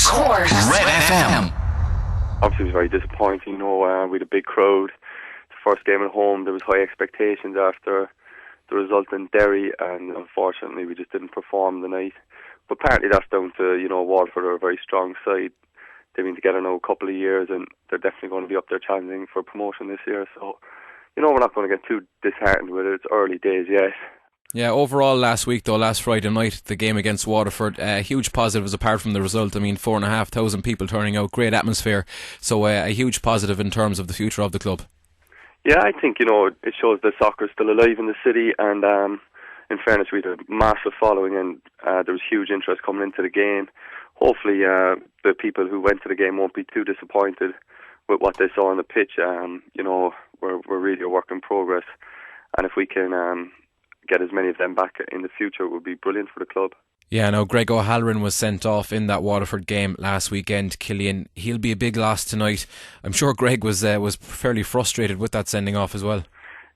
Cork Red FM. Obviously, it was very disappointing. We had a big crowd. The first game at home, there was high expectations after the result in Derry, and unfortunately, we just didn't perform the night. But partly that's down to Waterford are a very strong side. They've been together now a couple of years, and they're definitely going to be up there challenging for promotion this year. So, we're not going to get too disheartened with it. It's early days yet. Yeah, overall last Friday night, the game against Waterford, huge positives apart from the result. 4,500 people turning out, great atmosphere. So a huge positive in terms of the future of the club. Yeah, I think, it shows that soccer's still alive in the city, and in fairness, we had a massive following, and there was huge interest coming into the game. Hopefully, the people who went to the game won't be too disappointed with what they saw on the pitch. We're really a work in progress, and if we can get as many of them back in the future, it would be brilliant for the club. Yeah, no, Greg O'Halloran was sent off in that Waterford game last weekend. Cillian, he'll be a big loss tonight. I'm sure Greg was fairly frustrated with that sending off as well.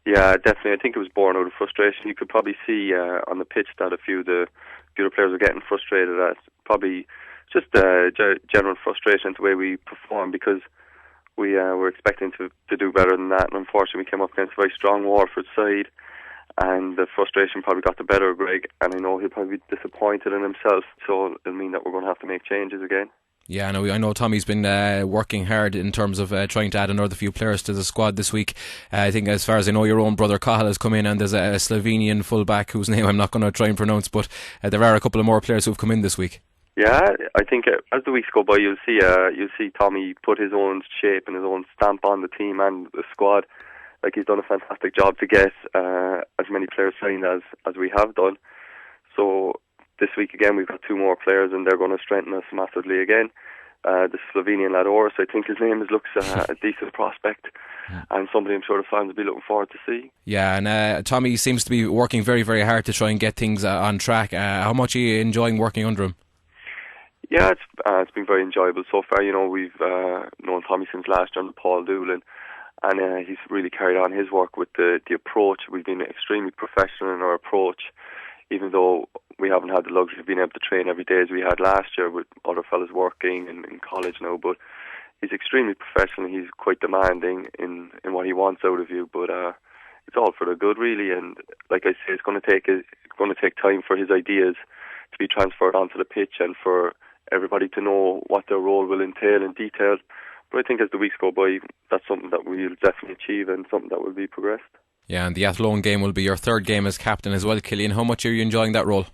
Yeah, definitely. I think it was born out of frustration. You could probably see on the pitch that a few of the players were getting frustrated at probably just general frustration at the way we performed, because we were expecting to do better than that, and unfortunately we came up against a very strong Waterford side, and the frustration probably got the better of Greg, and I know he'll probably be disappointed in himself, so it'll mean that we're going to have to make changes again. Yeah, I know Tommy's been working hard in terms of trying to add another few players to the squad this week. I think, as far as I know, your own brother Cahill has come in, and there's a Slovenian fullback whose name I'm not going to try and pronounce, but there are a couple of more players who've come in this week. Yeah, I think as the weeks go by, you'll see Tommy put his own shape and his own stamp on the team and the squad. Like, he's done a fantastic job to get as many players signed as we have done. So this week again, we've got two more players, and they're going to strengthen us massively again. The Slovenian lad Oris, I think his name looks a decent prospect, and somebody I'm sure the fans will be looking forward to see. Yeah, and Tommy seems to be working very, very hard to try and get things on track. How much are you enjoying working under him? Yeah, it's been very enjoyable so far. We've known Tommy since last year under Paul Doolin, and he's really carried on his work with the approach. We've been extremely professional in our approach, even though we haven't had the luxury of being able to train every day as we had last year with other fellas working and in college now. But he's extremely professional. He's quite demanding in what he wants out of you. But it's all for the good, really. And like I say, it's going to take time for his ideas to be transferred onto the pitch and for everybody to know what their role will entail in detail. But I think as the weeks go by, that's something that we'll definitely achieve and something that will be progressed. Yeah, and the Athlone game will be your third game as captain as well, Cillian. How much are you enjoying that role?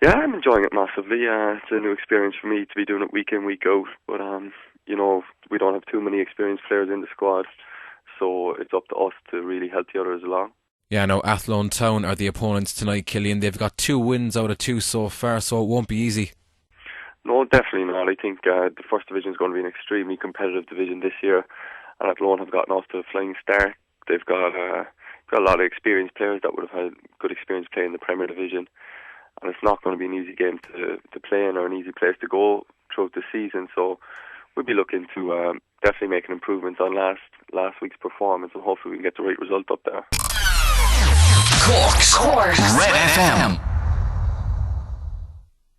Yeah, I'm enjoying it massively. It's a new experience for me to be doing it week in, week out. But, we don't have too many experienced players in the squad, so it's up to us to really help the others along. Yeah, no, Athlone Town are the opponents tonight, Cillian. They've got 2 wins out of 2 so far, so it won't be easy. No, definitely not. I think the first division is going to be an extremely competitive division this year, and Athlone have gotten off to a flying start. They've got a lot of experienced players that would have had good experience playing in the Premier Division, and it's not going to be an easy game to play in or an easy place to go throughout the season. So we'll be looking to definitely make an improvement on last week's performance, and hopefully we can get the right result up there. Cork Red FM.